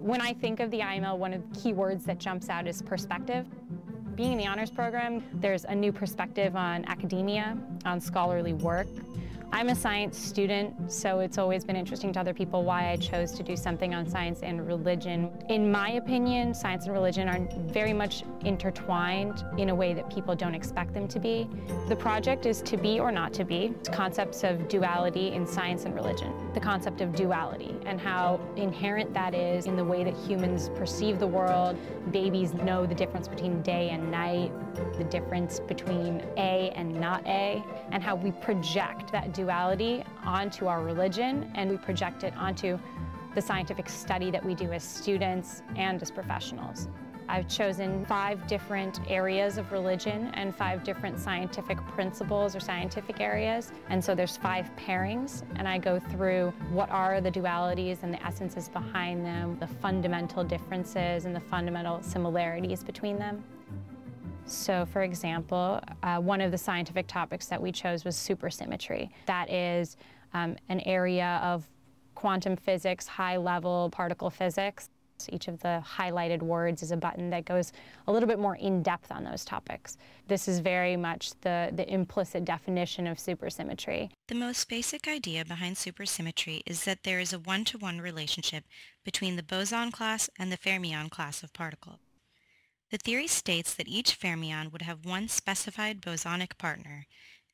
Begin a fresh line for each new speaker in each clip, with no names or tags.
When I think of the IML, one of the key words that jumps out is perspective. Being in the honors program, there's a new perspective on academia, on scholarly work. I'm a science student, so it's always been interesting to other people why I chose to do something on science and religion. In my opinion, science and religion are very much intertwined in a way that people don't expect them to be. The project is to be or not to be. It's concepts of duality in science and religion. The concept of duality and how inherent that is in the way that humans perceive the world. Babies know the difference between day and night, the difference between A and not A, and how we project that duality onto our religion, and we project it onto the scientific study that we do as students and as professionals. I've chosen 5 different areas of religion and 5 different scientific principles or scientific areas. And so there's 5 pairings, and I go through what are the dualities and the essences behind them, the fundamental differences and the fundamental similarities between them. So, for example, one of the scientific topics that we chose was supersymmetry. That is an area of quantum physics, high-level particle physics. Each of the highlighted words is a button that goes a little bit more in-depth on those topics. This is very much the implicit definition of supersymmetry.
The most basic idea behind supersymmetry is that there is a one-to-one relationship between the boson class and the fermion class of particle. The theory states that each fermion would have one specified bosonic partner,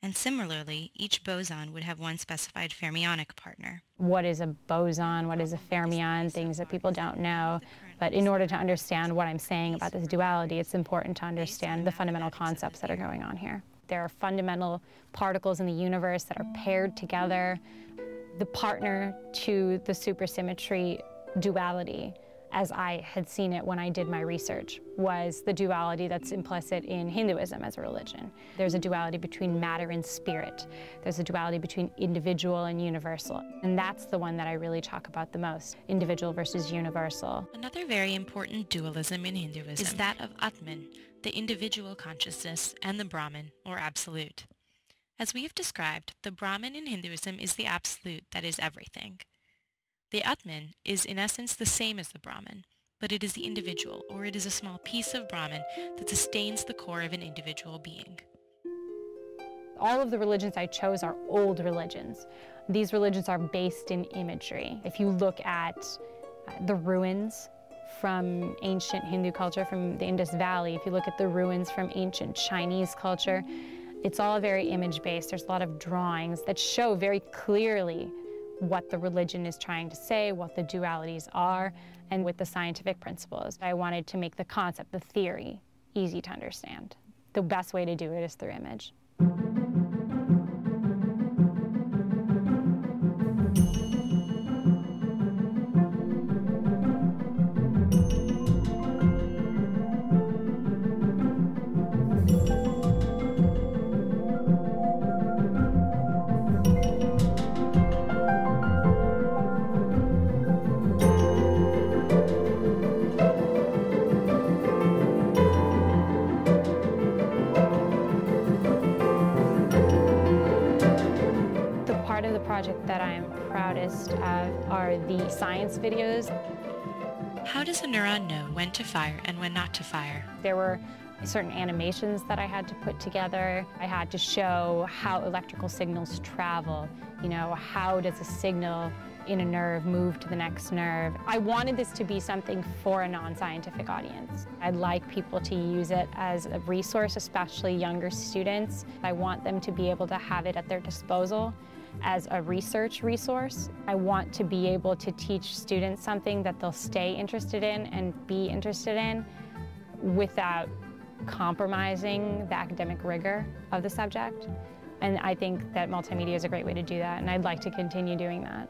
and similarly, each boson would have one specified fermionic partner.
What is a boson? What is a fermion? Things that people don't know. But in order to understand what I'm saying about this duality, it's important to understand the fundamental concepts that are going on here. There are fundamental particles in the universe that are paired together. The partner to the supersymmetry duality, as I had seen it when I did my research, was the duality that's implicit in Hinduism as a religion. There's a duality between matter and spirit. There's a duality between individual and universal. And that's the one that I really talk about the most, individual versus universal.
Another very important dualism in Hinduism is that of Atman, the individual consciousness, and the Brahman, or absolute. As we have described, the Brahman in Hinduism is the absolute that is everything. The Atman is in essence the same as the Brahman, but it is the individual, or it is a small piece of Brahman that sustains the core of an individual being.
All of the religions I chose are old religions. These religions are based in imagery. If you look at the ruins from ancient Hindu culture, from the Indus Valley, if you look at the ruins from ancient Chinese culture, it's all very image-based. There's a lot of drawings that show very clearly what the religion is trying to say, what the dualities are, and with the scientific principles. I wanted to make the concept, the theory, easy to understand. The best way to do it is through image. The project that I am proudest of are the science videos.
How does a neuron know when to fire and when not to fire?
There were certain animations that I had to put together. I had to show how electrical signals travel. You know, how does a signal in a nerve move to the next nerve? I wanted this to be something for a non-scientific audience. I'd like people to use it as a resource, especially younger students. I want them to be able to have it at their disposal as a research resource. I want to be able to teach students something that they'll stay interested in and be interested in without compromising the academic rigor of the subject. And I think that multimedia is a great way to do that, and I'd like to continue doing that.